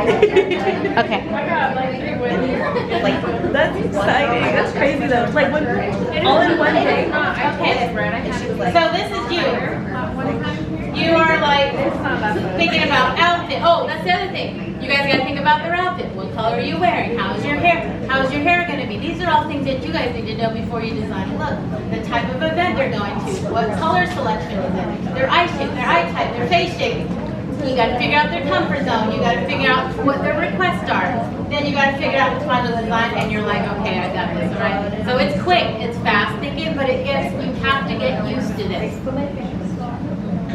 Okay. Like, that's exciting. That's crazy though. Like, when, all in one day. Okay. So this is you. You are like thinking about outfit. Oh, that's the other thing. You guys gotta think about their outfit. What color are you wearing? How's your hair? How's your hair gonna be? These are all things that you guys need to know before you design a look. The type of event they're going to. What color selection is it? Their eye shape, their eye type, their face shape. You got to figure out their comfort zone. You got to figure out what their requests are. Then you got to figure out the final design, and you're like, okay, I got this, all right? So it's quick, it's fast thinking, but you have to get used to this.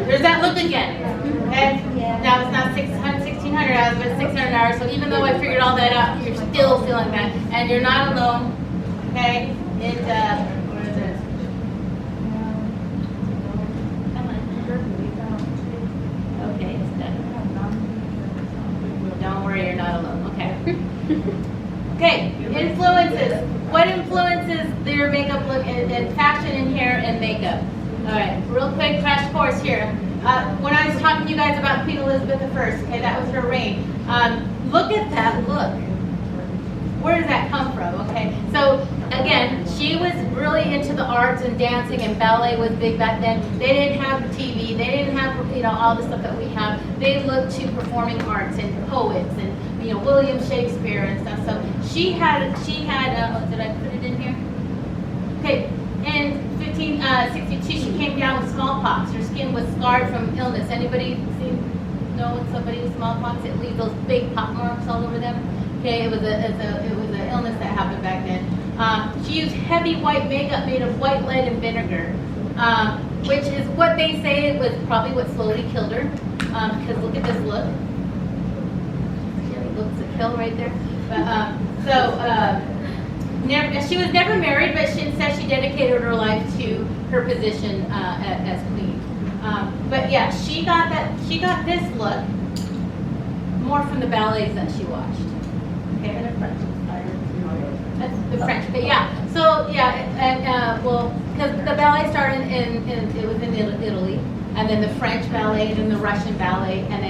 There's that look again. Okay? Now it's not 1,600 hours, but 600 hours. So even though I figured all that out, you're still feeling that, and you're not alone. Okay? Where is it? Okay, it's done. Don't worry, you're not alone. Okay. Okay, influences. What influences their makeup look and fashion and hair and makeup? All right, real quick crash course here. When I was talking to you guys about Queen Elizabeth I, okay, that was her reign. Look at that look. Where does that come from? Okay, so again, she was really into the arts and dancing, and ballet was big back then. They didn't have TV, they didn't have all the stuff that we have. They looked to performing arts and poets and William Shakespeare and stuff. So she had oh, did I put it in here? Okay, in 1562 she came down with smallpox. Her skin was scarred from illness. Anybody know somebody with smallpox? It leaves those big pop marks all over them. Okay, it was an illness that happened back then. She used heavy white makeup made of white lead and vinegar, which is what they say was probably what slowly killed her. Because look at this look. It looks a kill right there. But, she was never married, but she said she dedicated her life to her position as queen. But yeah, she got this look more from the ballets that she watched. Okay, and the French inspired. That's the French, but yeah. So yeah, and well, because the ballet started it was in Italy, and then the French ballet, and then the Russian ballet, and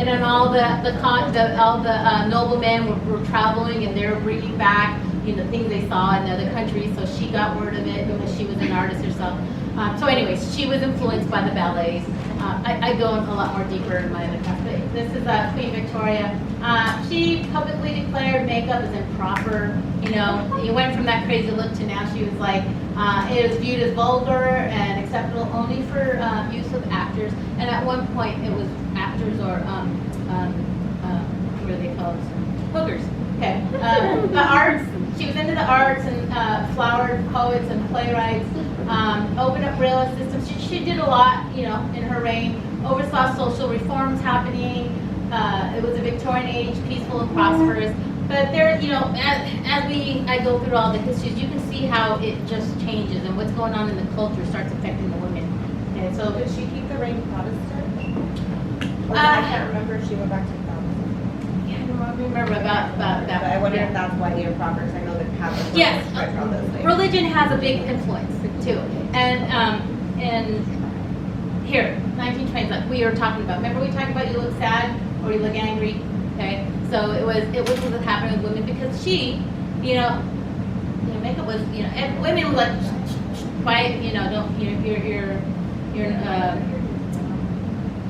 then all the noblemen were traveling, and they were bringing back things they saw in other countries. So she got word of it because she was an artist herself. So anyways, she was influenced by the ballets. I go a lot more deeper in my other class, but this is Queen Victoria. She publicly declared makeup as improper. You went from that crazy look to now she was like, it was viewed as vulgar and acceptable only for use of actors. And at one point it was actors or, what are they called? Hookers. Okay. The arts, she was into the arts and flowered poets and playwrights. Opened up railway systems. She did a lot, in her reign. Oversaw social reforms happening. It was a Victorian age, peaceful and prosperous. But there, as I go through all the histories, you can see how it just changes and what's going on in the culture starts affecting the women. Okay, so Did she keep the reign Protestant? I can't remember if she went back to Catholicism. Yeah, I don't remember about that. But I wonder if that's why the improper, because I know that Catholics Yes, around those things. religion has a big influence too, and here, 1920s, like we were talking about. Remember we talked about you look sad or you look angry, okay? So it was what happening with women because she, makeup was, and women were like quiet, don't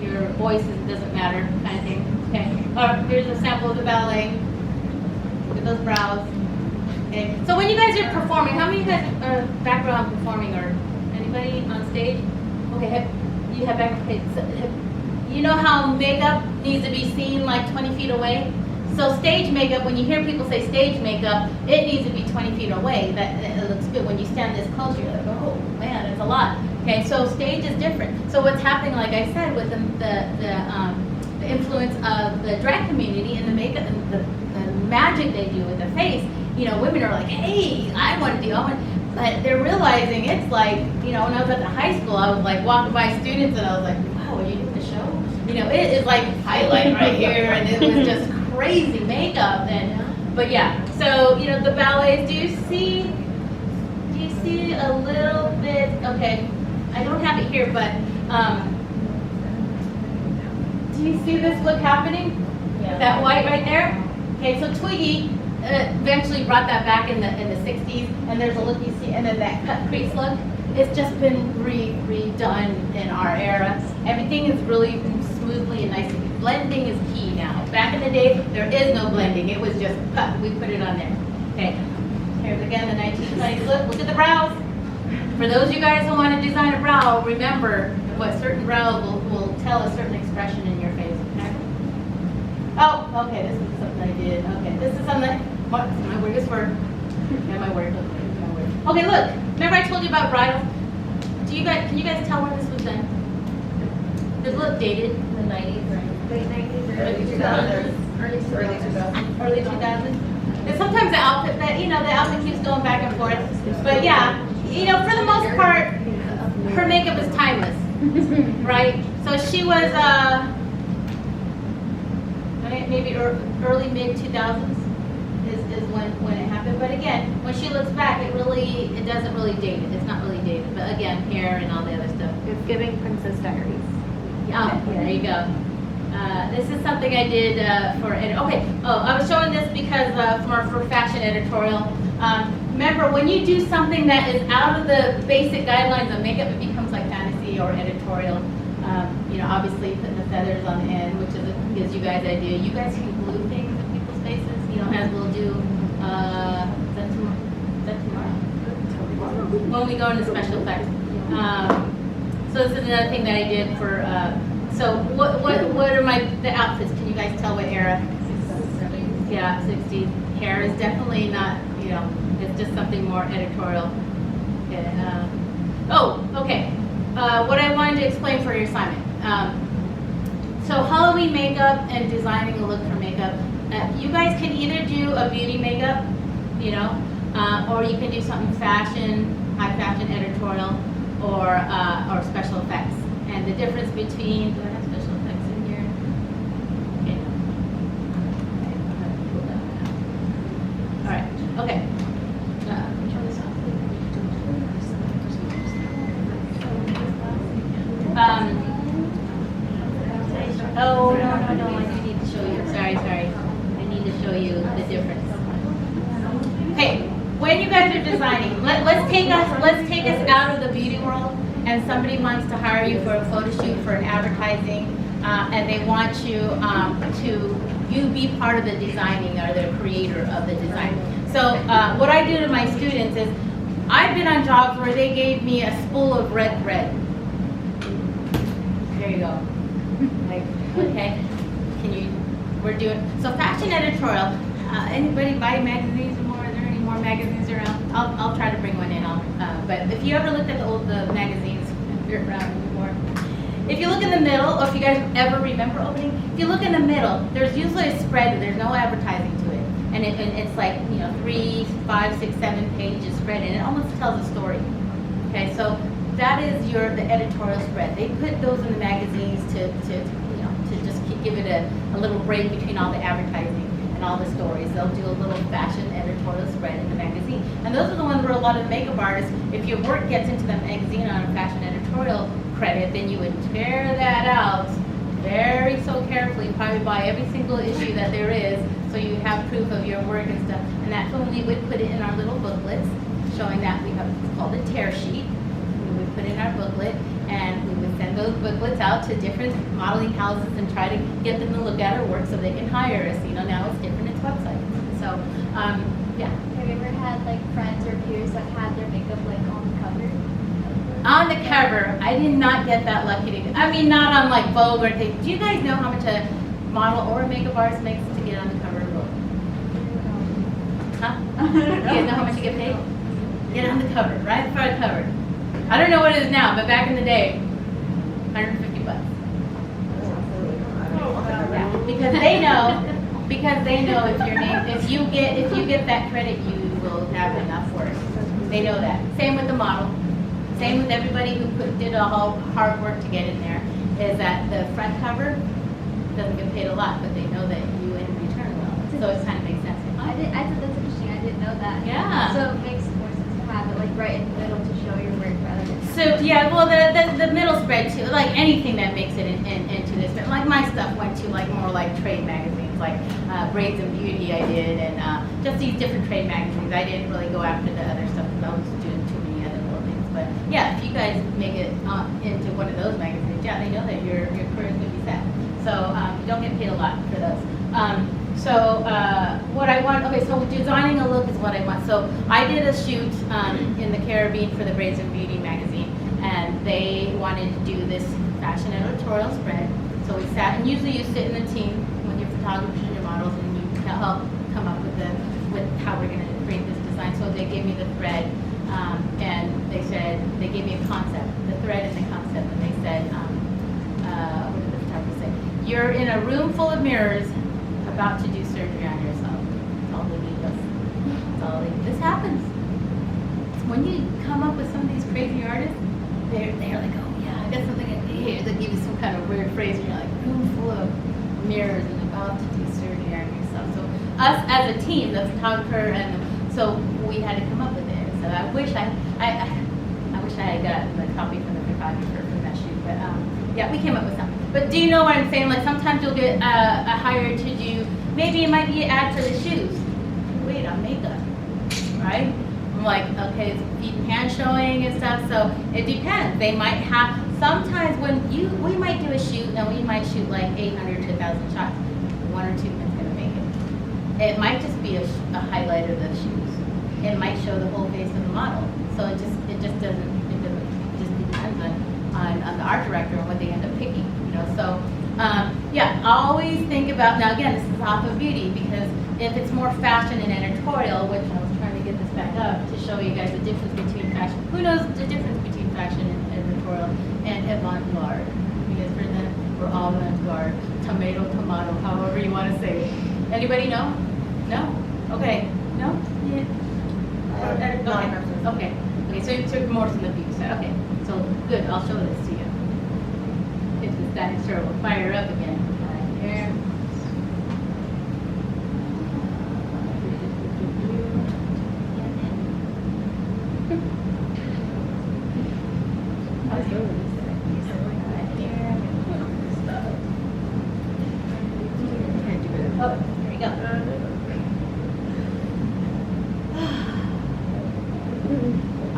your voice doesn't matter kind of thing, okay? Here's a sample of the ballet. Look at those brows. Okay. So when you guys are performing, how many of you guys are background performing or anybody on stage? Okay, you have background. Okay, so you know how makeup needs to be seen like 20 feet away? So stage makeup, when you hear people say stage makeup, it needs to be 20 feet away. That it looks good. When you stand this close, you're like, oh man, it's a lot. Okay, so stage is different. So what's happening, like I said, with the influence of the drag community and the makeup and the magic they do with the face, women are like, hey, I want to do all. But they're realizing it's like, when I was at the high school, I was like walking by students and I was like, wow, are you doing the show? It is like highlight right here, and it was just crazy makeup. But yeah, so the ballets. Do you see a little bit? Okay, I don't have it here, but do you see this look happening? That white right there? Okay, so Twiggy eventually brought that back in the 60s, and there's a look you see, and then that cut crease look. It's just been redone in our era. Everything is really smoothly and nicely. Blending is key now. Back in the day, there is no blending. It was just cut. We put it on there. Okay. Here's again the 1920s look. Look at the brows. For those of you guys who want to design a brow, remember what certain brows will tell a certain expression in your face. Okay? Oh, okay. This is something I did. Okay. This is something. What? My word is word. Yeah, my word. Okay, look. Remember I told you about bridal? Can you guys tell when this was done? Does it look dated? The 90s, right? Late 90s, Early 2000s. Early 2000s. Early 2000s. And sometimes the outfit keeps going back and forth. But yeah, for the most part, her makeup is timeless, right? So she was maybe early mid 2000s is when it happened. But again, when she looks back, it doesn't really date it. It's not really dated. But again, hair and all the other stuff. It's giving Princess Diaries. Oh, there you go. This is something I did I was showing this because for fashion editorial. Remember, when you do something that is out of the basic guidelines of makeup, it becomes like fantasy or editorial. Obviously putting the feathers on the end, which gives you guys an idea. You guys can glue things in people's faces. As we'll do. Is that tomorrow? When we go into special effects. So this is another thing that I did for. So what are the outfits? Can you guys tell what era? 60s. Yeah, 60s. Hair is definitely not, it's just something more editorial. Okay. What I wanted to explain for your assignment. So Halloween makeup and designing a look for makeup. You guys can either do a beauty makeup, or you can do something fashion, high fashion editorial, or special effects. And the difference between, do I have special effects in here? Okay. All right. Okay. Turn this off. Oh no! I do need to show you. Sorry. I need to show you the difference. Okay. When you guys are designing, let's take us out of the beauty world. And somebody wants to hire you for a photo shoot for an advertising, and they want you to be part of the designing or the creator of the design. So what I do to my students is, I've been on jobs where they gave me a spool of red thread. There you go. Okay, we're doing, so fashion editorial, anybody buy magazines anymore? Are there any more magazines around? I'll try to bring one in, but if you ever looked at the magazines, they're around anymore. If you look in the middle, or if you guys ever remember opening, if you look in the middle, there's usually a spread, there's no advertising to it. And it's like, 3, 5, 6, 7 pages spread, and it almost tells a story. Okay, so that is the editorial spread. They put those in the magazines to just give it a little break between all the advertising and all the stories. They'll do a little fashion editorial spread in the magazine. And those are the ones where a lot of makeup artists, if your work gets into the magazine on a fashion editorial credit, then you would tear that out very so carefully, probably buy every single issue that there is, so you have proof of your work and stuff. And that's when we would put it in our little booklets, showing that we have, it's called a tear sheet. We would put in our booklet, and we would send those booklets out to different modeling houses and try to get them to look at our work so they can hire us. Now it's different, it's websites. So, yeah. Have you ever had friends or peers that had their makeup on the cover? On the cover, I did not get that lucky not on Vogue or anything. Do you guys know how much a model or a makeup artist makes to get on the cover of Vogue? Huh? You guys know how much you get paid? Get on the cover, right in front of the cover. I don't know what it is now, but back in the day, $150. Yeah, because they know if your name, if you get that credit, you will have enough work. They know that. Same with the model. Same with everybody who did all hard work to get in there. Is that the front cover doesn't get paid a lot, but they know that you in return will. So it kind of makes sense. I thought that's interesting. I didn't know that. Yeah. So it makes more sense to have it right in the middle to show your work rather than. So yeah, well the middle spread too, anything that makes it into this. But my stuff went to more trade magazines. magazines like Braids and Beauty I did, and just these different trade magazines. I didn't really go after the other stuff because I was doing too many other little things. But yeah, if you guys make it into one of those magazines, yeah, they know that your career is going to be set. So you don't get paid a lot for those. What I want, okay, so designing a look is what I want. So I did a shoot in the Caribbean for the Braids and Beauty magazine, and they wanted to do this fashion editorial spread. So we sat, and usually you sit in a team with your photographers and your models, and you help come up with how we're going to create this design. So they gave me the thread, and they said, they gave me a concept, the thread and the concept, and they said, what did the photographer say? You're in a room full of mirrors about to do surgery on yourself. That's all they need us. That's all they, this happens. When you come up with some of these crazy artists, they're like, oh yeah, I got something here. They give you some kind of weird phrase, and you're like, room full of mirrors and about to do surgery on yourself. So us as a team, the photographer, and so we had to come up with it. So I wish I wish I had gotten the copy from the photographer from that shoot, but yeah, we came up with something. But do you know what I'm saying? Like sometimes you'll get hired to do, maybe it might be an ad for the shoes. Wait, on makeup, right? I'm like, okay, it's feet and hand showing and stuff, so it depends. They might have, sometimes we might do a shoot and we might shoot like 800 to 1,000 shots. One or two is gonna make it. It might just be a highlight of the shoes. It might show the whole face of the model. So it just depends on the art director and what they end up picking, you know. So yeah, always think about, now again, this is off of beauty, because if it's more fashion and editorial, which I was trying to get this back up to show you guys the difference between fashion. Who knows the difference between fashion and editorial and avant-garde? You guys heard that? We're all avant-garde. Tomato, however you want to say it. Anybody know? No? Okay. No? Yeah. Okay. So more from the beauty side. Okay. So good. I'll show this to you. If the static stir will fire up again. Right here. Oh, here we go.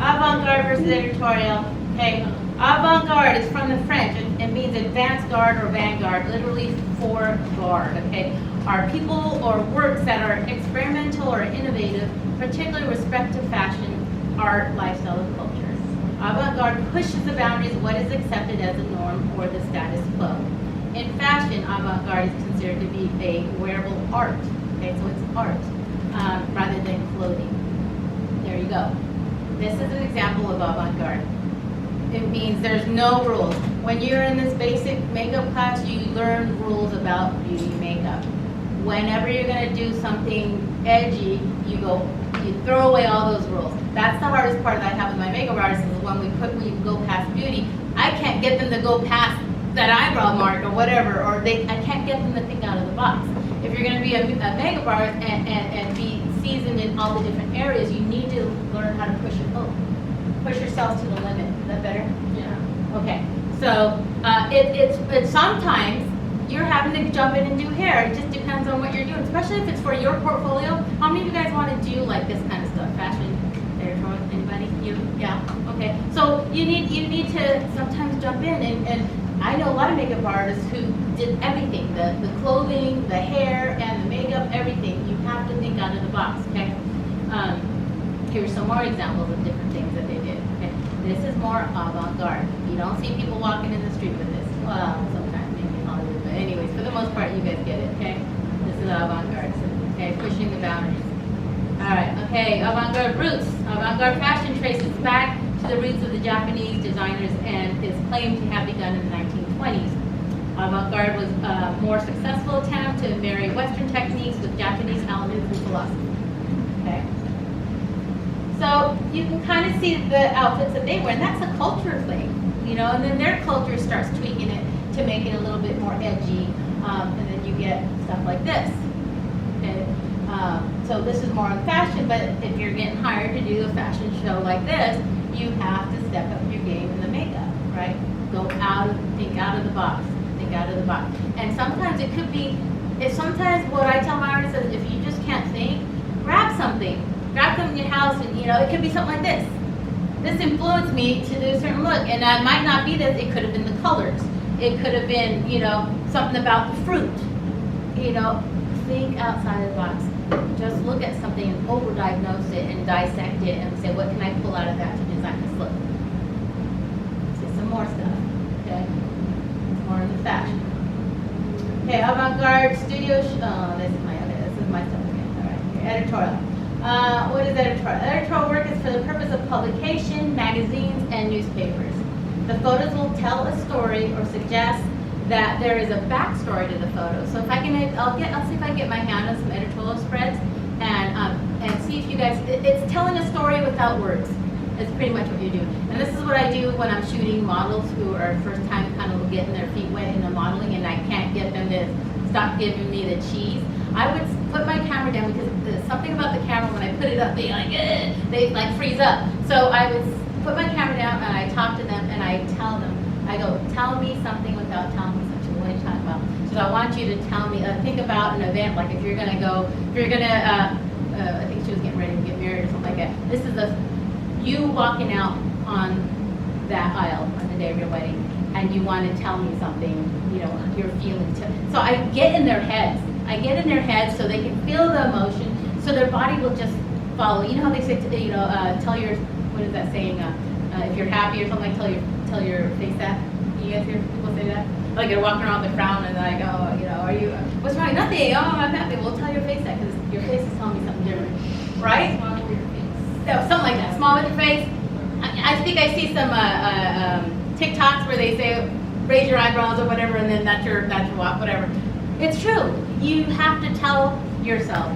Avant-garde versus editorial. Okay, avant-garde is from the French. It means advanced garde or vanguard, literally for guard. Okay, are people or works that are experimental or innovative, particularly with respect to fashion, art, lifestyle, and culture. Avant-garde pushes the boundaries of what is accepted as a norm or the status quo. In fashion, avant-garde is considered to be a wearable art. Okay, so it's art rather than clothing. There you go. This is an example of avant-garde. It means there's no rules. When you're in this basic makeup class, you learn rules about beauty makeup. Whenever you're going to do something edgy, you throw away all those rules. That's the hardest part that I have with my makeup artists, is when we go past beauty, I can't get them to go past that eyebrow mark or whatever, or I can't get them to think out of the box. If you're going to be a makeup artist and be seasoned in all the different areas, you need to learn how to push yourselves to the limit. Is that better? Yeah. Okay. So it's sometimes you're having to jump in and do hair. It just depends on what you're doing, especially if it's for your portfolio. How many of you guys want to do like this kind of stuff? Fashion, editorial, anybody? You? Yeah. Okay. So you need to sometimes jump in, and I know a lot of makeup artists who did everything, the clothing, the hair, and the makeup, everything. You have to think out of the box, okay? Here's some more examples of different things that they did, okay? This is more avant-garde. You don't see people walking in the street with this. Well, sometimes maybe in Hollywood, but anyways, for the most part, you guys get it, okay? This is avant-garde, okay? Pushing the boundaries. All right, okay, avant-garde roots. Avant-garde fashion traces back to the roots of the Japanese designers and is claimed to have begun in the 1920s. Avant-garde was a more successful attempt to marry Western techniques with Japanese elements and philosophy. Okay. So you can kind of see the outfits that they wear, and that's a culture thing, you know, and then their culture starts tweaking it to make it a little bit more edgy, and then you get stuff like this. Okay. So this is more on fashion, but if you're getting hired to do a fashion show like this, you have to step up your game in the makeup, right? Think out of the box, think out of the box. And sometimes it could be If sometimes what I tell my artists is if you just can't think, grab something. Grab something in your house and, it could be something like this. This influenced me to do a certain look, and it might not be this, it could have been the colors. It could have been, something about the fruit. Think outside of the box. Just look at something and over-diagnose it and dissect it and say, what can I pull out of that to design this look? See some more stuff, okay? More in the fashion. Okay, avant-garde studio, this is my stuff again, all right. Okay, editorial. What is editorial? Editorial work is for the purpose of publication, magazines, and newspapers. The photos will tell a story or suggest that there is a backstory to the photo. So if I can, I'll see if I can get my hand on some editorial spreads and see if you guys, it's telling a story without words. It's pretty much what you do. And this is what I do when I'm shooting models who are first time kind of getting their feet wet in the modeling and I can't get them to stop giving me the cheese. I would put my camera down because there's something about the camera when I put it up, they like freeze up. So I would put my camera down and I talk to them and I tell them, I go, tell me something without telling me something. What are you talking about? So I want you to tell me, think about an event, like if you're going to, I think she was getting ready to get married or something like that. This is you walking out on that aisle on the day of your wedding and you want to tell me something, your feelings. So I get in their heads. So they can feel the emotion, so their body will just follow. You know how they say, tell your, what is that saying? If you're happy or something, tell your face that. You guys hear people say that? Like they're walking around with a frown and they're like, are you, what's wrong? Nothing. Oh, I'm happy. Well, tell your face that because your face is telling me something different, right? Smile with your face. So, something like that. Smile with your face. I think I see some TikToks where they say raise your eyebrows or whatever, and then that's your walk, whatever. It's true. You have to tell yourself.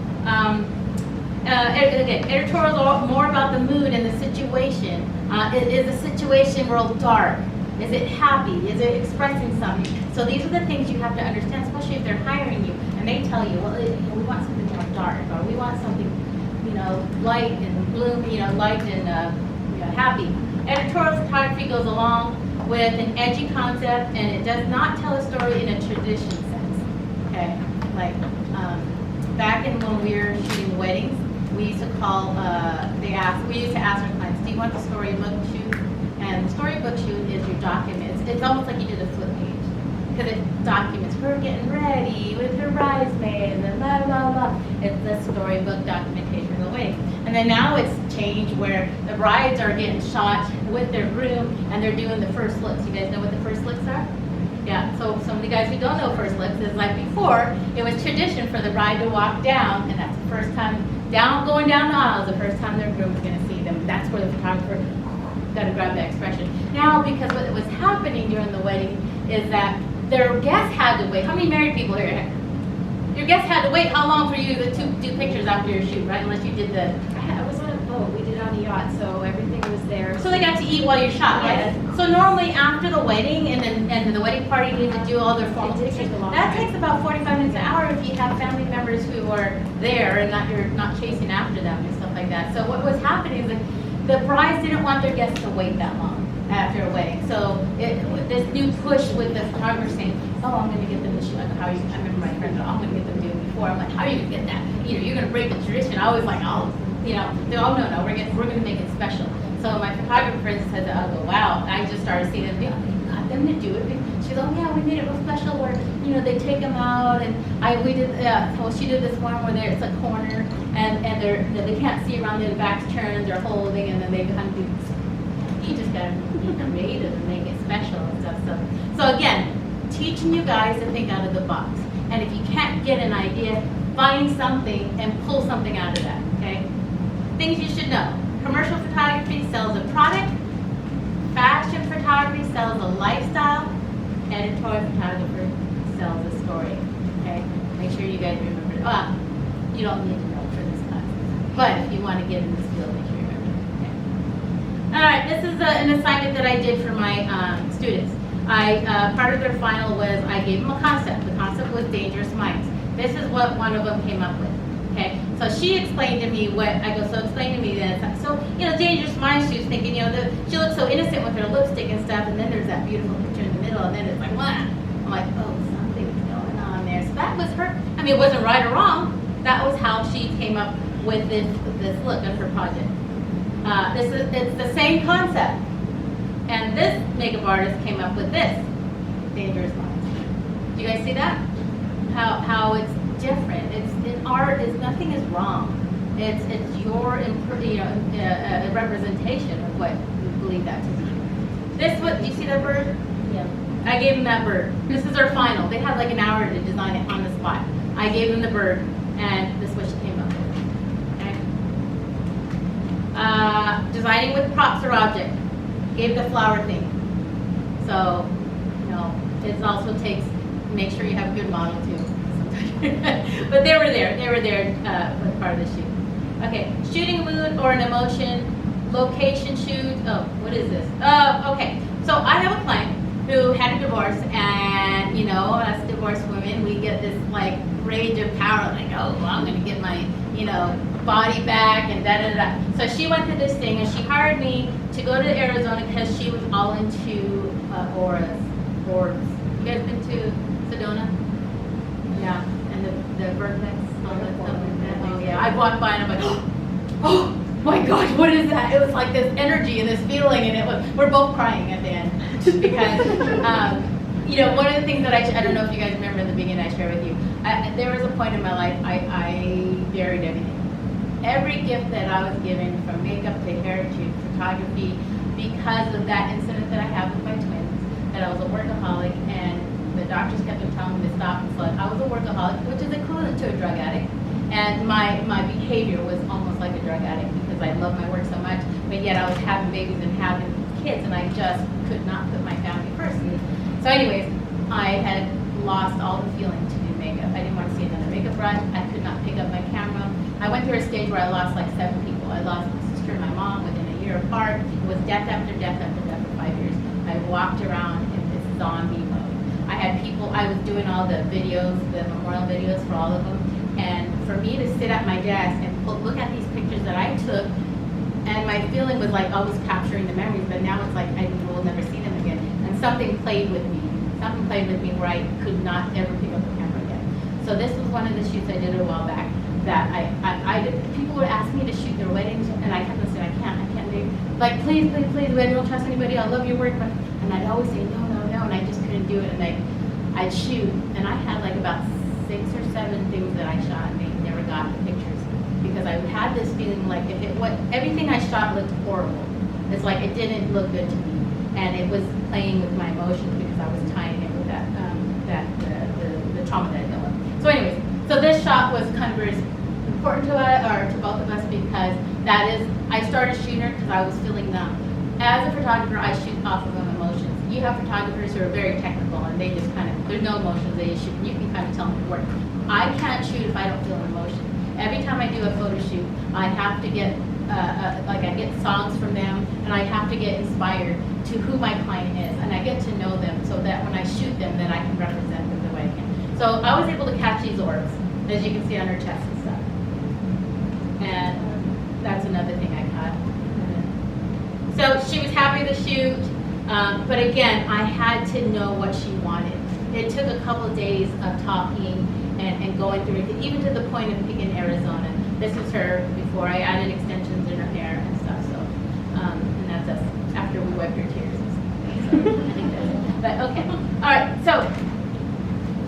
Again, editorials are more about the mood and the situation. Is the situation real dark? Is it happy? Is it expressing something? So these are the things you have to understand, especially if they're hiring you and they tell you, well, we want something more dark, or we want something, light and gloomy, light and happy. Editorial photography goes along with an edgy concept, and it does not tell a story in a tradition sense. Okay, like back in when we were shooting weddings, we used to call, we used to ask our clients, do you want the storybook shoot? And the storybook shoot is your document. It's almost like you did a flip page, because it documents her getting ready with her bridesmaids and blah, blah, blah. It's the storybook documentation of the wedding. And then now it's changed where the brides are getting shot with their groom and they're doing the first looks. You guys know what the first looks are? Yeah, so some of the guys who don't know first looks is like before, it was tradition for the bride to walk down, and that's the first time going down the aisle is the first time their groom is going to see them. That's where the photographer got to grab that expression. Now, because what was happening during the wedding is that their guests had to wait. How many married people here? Your guests had to wait how long for you to do pictures after your shoot, right? Unless you did I was on a boat. We did it on a yacht, so everything was there. So they got to eat while you shot, right? Yes. So normally after the wedding and the wedding party needs to do all their formal pictures, that takes about 45 minutes, an hour if you have family members who are there and you're not chasing after them and stuff like that. So what was happening is that the brides didn't want their guests to wait that long after a wedding. So this new push with the photographer saying, oh, I'm going to get them to shoot. Like, how are you? I remember my friends, I'm going to get them to do it before. I'm like, how are you going to get that? You're going to break the tradition. I was like, no, we're going to make it special. So my photographer, for instance, said, I go, wow. I just started seeing them, you got them to do it. She's like, oh, yeah, we made it real special where, they take them out. And she did this one where it's a corner and they can't see around their backs turned, they're holding, and then they kind of do, you just got to be creative and make it special and stuff. So again, teaching you guys to think out of the box. And if you can't get an idea, find something and pull something out of that, okay? Things you should know. Commercial photography sells a product. Fashion photography sells a lifestyle. Editorial photographer sells a story, okay? Make sure you guys remember. You don't need to know for this class. But if you want to get in this field, make sure you remember, okay? All right, this is an assignment that I did for my students. Part of their final was I gave them a concept. The concept was dangerous minds. This is what one of them came up with. Okay, so she explained to me explain to me this. So, dangerous minds, she was thinking, she looks so innocent with her lipstick and stuff, and then there's that beautiful picture in the middle, and then it's like, what? I'm like, oh, something's going on there. So that was her, and I mean, it wasn't right or wrong. That was how she came up with this look of her project. It's the same concept. And this makeup artist came up with this, Dangerous Minds. Do you guys see that? How it's different. It's in art. Nothing is wrong. It's your representation of what you believe that to be. This what do you see that bird? Yeah. I gave him that bird. This is our final. They had like an hour to design it on the spot. I gave them the bird, and this is what she came up with. Okay. Designing with props or object. Gave the flower thing. So, it also takes. Make sure you have a good model too. But they were there. They were there for part of the shoot. Okay, shooting a mood or an emotion, location shoot. Oh, what is this? Okay. So I have a client who had a divorce, and us divorced women, we get this like rage of power, like, oh, well, I'm gonna get my body back and da da da. So she went to this thing, and she hired me to go to Arizona because she was all into orbs. You guys been to Sedona? Yeah, and the vertex, all that stuff like that. Oh yeah, I walked by and I'm like, oh my gosh, what is that? It was like this energy and this feeling, and we're both crying at the end because one of the things that I don't know if you guys remember in the beginning I shared with you. There was a point in my life I buried everything. Every gift that I was given, from makeup to hair to photography, because of that incident that I had with my twins, that I was a workaholic, and the doctors kept on telling me to stop and slow. I was a workaholic, which is equivalent to a drug addict, and my behavior was almost like a drug addict because I love my work so much, but yet I was having babies and having kids, and I just could not put my family first. So anyways, I had lost all the feeling to do makeup. I didn't want to see another makeup brush. I could not pick up my camera. I went through a stage where I lost like 7 people. I lost my sister and my mom within a year apart. It was death after death after death for 5 years. I walked around in this zombie mode. I had people, I was doing all the videos, the memorial videos for all of them. And for me to sit at my desk and look at these pictures that I took, and my feeling was like I was capturing the memories, but now it's like I will never see them again. And something played with me. Something played with me where I could not ever pick up the camera again. So this was one of the shoots I did a while back that I did. People would ask me to shoot their weddings, and I kept saying, I can't. Like, please, I don't trust anybody. I love your work, and I'd always say no, and I just couldn't do it. And I'd shoot, and I had like about 6 or 7 things that I shot, and they never got the pictures because I had this feeling like everything I shot looked horrible. It's like it didn't look good to me, and it was playing with my emotions because I was tying it with the trauma that I dealt with. So anyways, so this shot was kind of very important to us, or to both of us, because I started shooting her because I was feeling numb. As a photographer, I shoot off of emotions. You have photographers who are very technical, and they just there's no emotions, they just shoot. You can kind of tell them to work. I can't shoot if I don't feel an emotion. Every time I do a photo shoot, I have to get, I get songs from them, and I have to get inspired to who my client is, and I get to know them so that when I shoot them, then I can represent them the way I can. So I was able to catch these orbs, as you can see on her chest and stuff. And that's another thing I caught. So she was happy to shoot, but again, I had to know what she wanted. It took a couple of days of talking and going through it, even to the point of picking Arizona. This is her before I added extensions in her hair and stuff. So, and that's us after we wiped her tears and stuff. So I think that's it. But okay, all right. So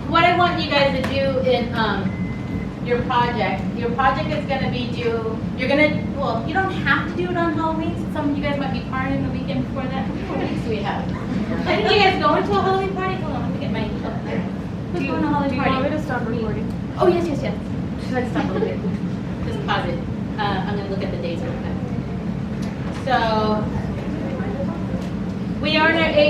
what I want you guys to do in your project is going to be due. You're going to, well, you don't have to do it on Halloween. Some of you guys might be partying the weekend before that. What else do we have? Any of you guys going to a Halloween party? Hold on, let me get my. Who's going to a Halloween party? Do you want me to stop recording? Oh yes. Should I stop a little bit? Just pause it. I'm going to look at the dates real quick. So we are in our